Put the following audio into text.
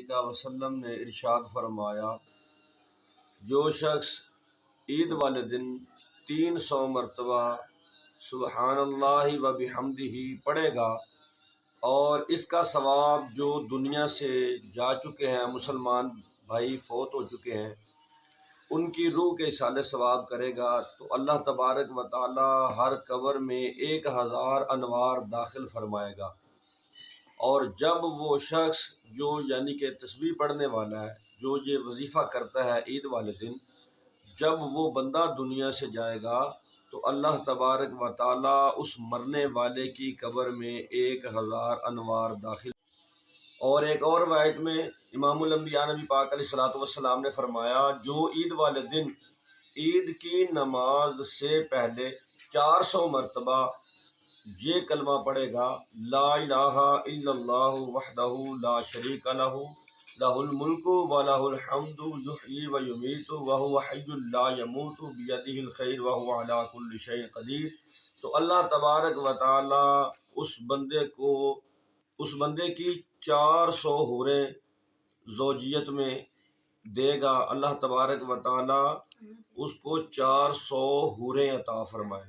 علیہ وسلم نے ارشاد فرمایا، جو شخص عید والے دن 300 مرتبہ سبحان اللہ و بحمدہ پڑھے گا اور اس کا ثواب جو دنیا سے جا چکے ہیں مسلمان بھائی فوت ہو چکے ہیں ان کی روح کے اصالے ثواب کرے گا، تو اللہ تبارک و تعالی ہر قبر میں 1000 انوار داخل فرمائے گا۔ اور جب وہ شخص جو یعنی کہ تسبیح پڑھنے والا ہے، جو یہ وظیفہ کرتا ہے عید والے دن، جب وہ بندہ دنیا سے جائے گا تو اللہ تبارک و تعالی اس مرنے والے کی قبر میں 1000 انوار داخل۔ اور ایک اور روایت میں امام الانبیاء نبی پاک علیہ الصلوۃ والسلام نے فرمایا، جو عید والے دن عید کی نماز سے پہلے 400 مرتبہ یہ کلمہ پڑھے گا، لا الہ الا اللہ وحدہ لا شریک لہ لہ الملک ولہ الحمد یحیی و یمیت وہو حی لا یموت بیدہ الخیر وہو علی کل شیء قدیر، تو اللہ تبارک و تعالی اس بندے کی 400 حوریں زوجیت میں دے گا، اللہ تبارک و تعالی اس کو 400 حوریں عطا فرمائے۔